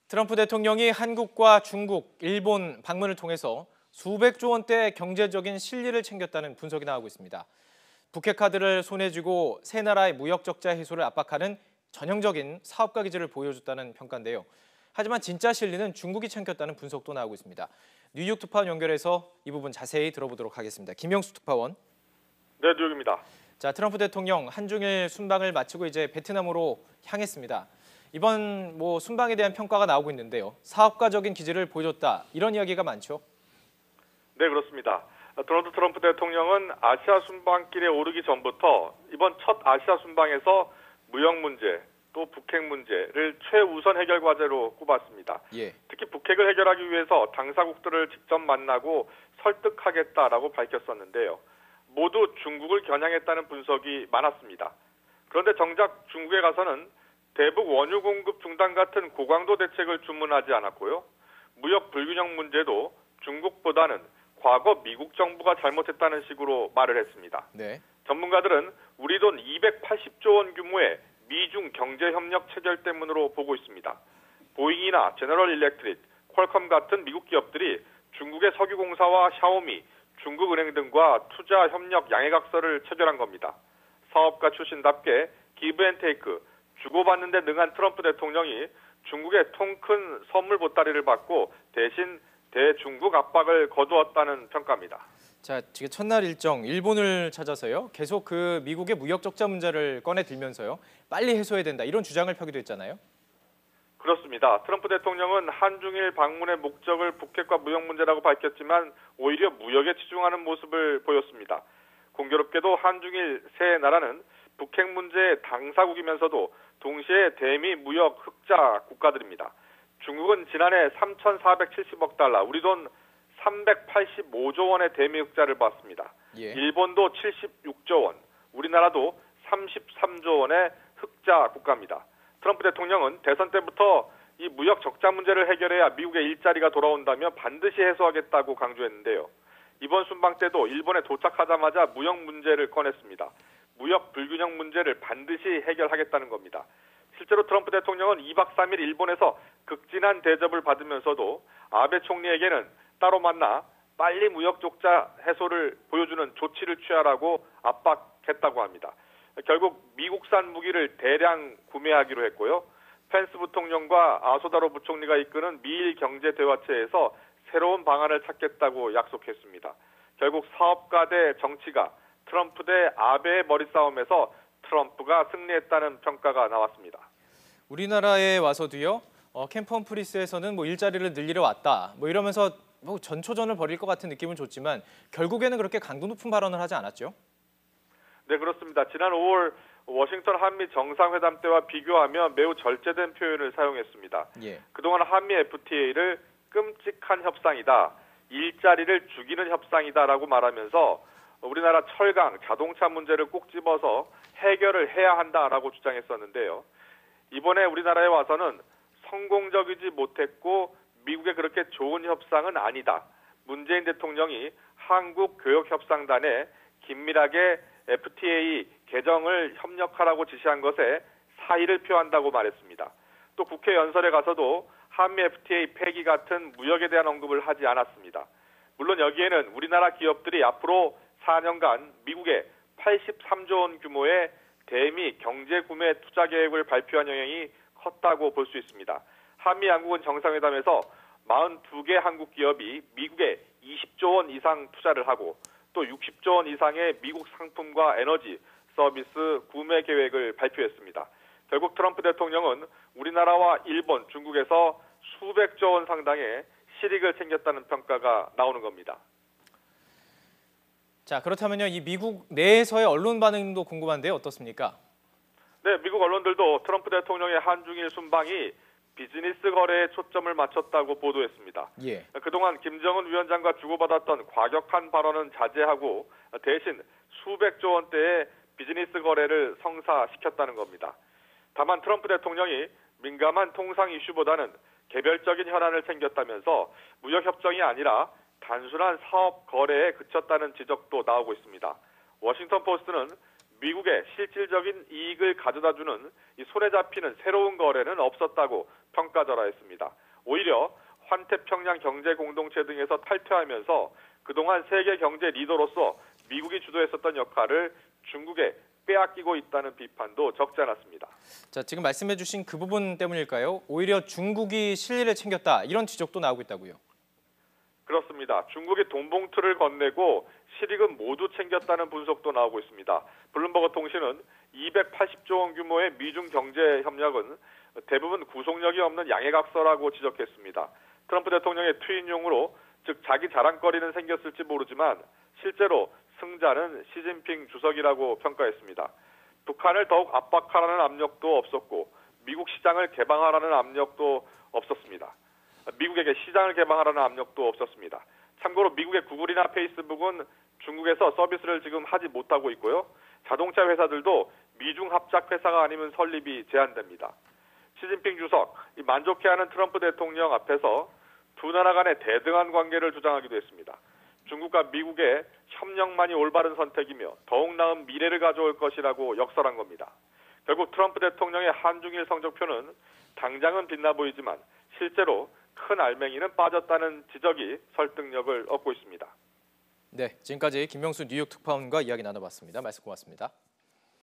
트럼프 대통령이 한국과 중국, 일본 방문을 통해서 수백조 원대 경제적인 실리를 챙겼다는 분석이 나오고 있습니다. 북핵 카드를 손에 쥐고 세 나라의 무역 적자 해소를 압박하는 전형적인 사업가 기질을 보여줬다는 평가인데요. 하지만 진짜 실리는 중국이 챙겼다는 분석도 나오고 있습니다. 뉴욕 특파원 연결해서 이 부분 자세히 들어보도록 하겠습니다. 김영수 특파원. 네, 뉴욕입니다. 자, 트럼프 대통령 한중일 순방을 마치고 이제 베트남으로 향했습니다. 이번 순방에 대한 평가가 나오고 있는데요. 사업가적인 기질을 보여줬다, 이런 이야기가 많죠. 네, 그렇습니다. 도널드 트럼프 대통령은 아시아 순방길에 오르기 전부터 이번 첫 아시아 순방에서 무역 문제, 또 북핵 문제를 최우선 해결 과제로 꼽았습니다. 특히 북핵을 해결하기 위해서 당사국들을 직접 만나고 설득하겠다라고 밝혔었는데요. 모두 중국을 겨냥했다는 분석이 많았습니다. 그런데 정작 중국에 가서는 대북 원유 공급 중단 같은 고강도 대책을 주문하지 않았고요. 무역 불균형 문제도 중국보다는 과거 미국 정부가 잘못했다는 식으로 말을 했습니다. 네. 전문가들은 우리 돈 280조 원 규모의 미중 경제협력 체결 때문으로 보고 있습니다. 보잉이나 제너럴 일렉트릭, 퀄컴 같은 미국 기업들이 중국의 석유공사와 샤오미, 중국은행 등과 투자 협력 양해각서를 체결한 겁니다. 사업가 출신답게 기브앤테이크, 주고받는 데 능한 트럼프 대통령이 중국의 통 큰 선물 보따리를 받고 대신 대중국 압박을 거두었다는 평가입니다. 자, 지금 첫날 일정 일본을 찾아서요. 계속 그 미국의 무역 적자 문제를 꺼내 들면서요. 빨리 해소해야 된다, 이런 주장을 펴기도 했잖아요. 그렇습니다. 트럼프 대통령은 한중일 방문의 목적을 북핵과 무역 문제라고 밝혔지만 오히려 무역에 치중하는 모습을 보였습니다. 공교롭게도 한중일 세 나라는 북핵 문제의 당사국이면서도 동시에 대미 무역 흑자 국가들입니다. 중국은 지난해 3,470억 달러, 우리 돈 385조 원의 대미 흑자를 봤습니다. 일본도 76조 원, 우리나라도 33조 원의 흑자 국가입니다. 트럼프 대통령은 대선 때부터 이 무역 적자 문제를 해결해야 미국의 일자리가 돌아온다며 반드시 해소하겠다고 강조했는데요. 이번 순방 때도 일본에 도착하자마자 무역 문제를 꺼냈습니다. 무역 불균형 문제를 반드시 해결하겠다는 겁니다. 실제로 트럼프 대통령은 2박 3일 일본에서 극진한 대접을 받으면서도 아베 총리에게는 따로 만나 빨리 무역 적자 해소를 보여주는 조치를 취하라고 압박했다고 합니다. 결국 미국산 무기를 대량 구매하기로 했고요. 펜스 부통령과 아소다로 부총리가 이끄는 미일 경제대화체에서 새로운 방안을 찾겠다고 약속했습니다. 결국 사업가 대 정치가, 트럼프 대 아베의 머리싸움에서 트럼프가 승리했다는 평가가 나왔습니다. 우리나라에 와서도요. 캠프 험프리스에서는 일자리를 늘리러 왔다, 이러면서 전초전을 벌일 것 같은 느낌은 줬지만 결국에는 그렇게 강도 높은 발언을 하지 않았죠? 네, 그렇습니다. 지난 5월 워싱턴 한미 정상회담 때와 비교하며 매우 절제된 표현을 사용했습니다. 그동안 한미 FTA를 끔찍한 협상이다, 일자리를 죽이는 협상이다라고 말하면서 우리나라 철강, 자동차 문제를 꼭 집어서 해결을 해야 한다라고 주장했었는데요. 이번에 우리나라에 와서는 성공적이지 못했고 미국에 그렇게 좋은 협상은 아니다, 문재인 대통령이 한국교역협상단에 긴밀하게 FTA 개정을 협력하라고 지시한 것에 사의를 표한다고 말했습니다. 또 국회 연설에 가서도 한미 FTA 폐기 같은 무역에 대한 언급을 하지 않았습니다. 물론 여기에는 우리나라 기업들이 앞으로 4년간 미국에 83조 원 규모의 대미 경제 구매 투자 계획을 발표한 영향이 컸다고 볼 수 있습니다. 한미 양국은 정상회담에서 42개 한국 기업이 미국에 20조 원 이상 투자를 하고 또 60조 원 이상의 미국 상품과 에너지, 서비스 구매 계획을 발표했습니다. 결국 트럼프 대통령은 우리나라와 일본, 중국에서 수백조 원 상당의 실익을 챙겼다는 평가가 나오는 겁니다. 자, 그렇다면요, 이 미국 내에서의 언론 반응도 궁금한데요, 어떻습니까? 네, 미국 언론들도 트럼프 대통령의 한중일 순방이 비즈니스 거래에 초점을 맞췄다고 보도했습니다. 그동안 김정은 위원장과 주고받았던 과격한 발언은 자제하고 대신 수백조 원대의 비즈니스 거래를 성사시켰다는 겁니다. 다만 트럼프 대통령이 민감한 통상 이슈보다는 개별적인 현안을 챙겼다면서 무역협정이 아니라 단순한 사업 거래에 그쳤다는 지적도 나오고 있습니다. 워싱턴 포스트는 미국에 실질적인 이익을 가져다주는 이 손에 잡히는 새로운 거래는 없었다고 평가절하했습니다. 오히려 환태평양 경제공동체 등에서 탈퇴하면서 그동안 세계 경제 리더로서 미국이 주도했었던 역할을 중국에 빼앗기고 있다는 비판도 적지 않았습니다. 자, 지금 말씀해 주신 그 부분 때문일까요? 오히려 중국이 실리를 챙겼다, 이런 지적도 나오고 있다고요. 그렇습니다. 중국이 돈봉투를 건네고 실익은 모두 챙겼다는 분석도 나오고 있습니다. 블룸버그 통신은 280조 원 규모의 미중 경제 협력은 대부분 구속력이 없는 양해각서라고 지적했습니다. 트럼프 대통령의 투인용으로, 즉 자기 자랑거리는 생겼을지 모르지만 실제로 승자는 시진핑 주석이라고 평가했습니다. 북한을 더욱 압박하라는 압력도 없었고 미국 시장을 개방하라는 압력도 없었습니다. 미국에게 시장을 개방하라는 압력도 없었습니다. 참고로 미국의 구글이나 페이스북은 중국에서 서비스를 지금 하지 못하고 있고요. 자동차 회사들도 미중 합작 회사가 아니면 설립이 제한됩니다. 시진핑 주석, 만족해하는 트럼프 대통령 앞에서 두 나라 간의 대등한 관계를 주장하기도 했습니다. 중국과 미국의 협력만이 올바른 선택이며 더욱 나은 미래를 가져올 것이라고 역설한 겁니다. 결국 트럼프 대통령의 한중일 성적표는 당장은 빛나 보이지만 실제로 큰 알맹이는 빠졌다는 지적이 설득력을 얻고 있습니다. 네, 지금까지 김명수 뉴욕 특파원과 이야기 나눠봤습니다. 말씀 고맙습니다.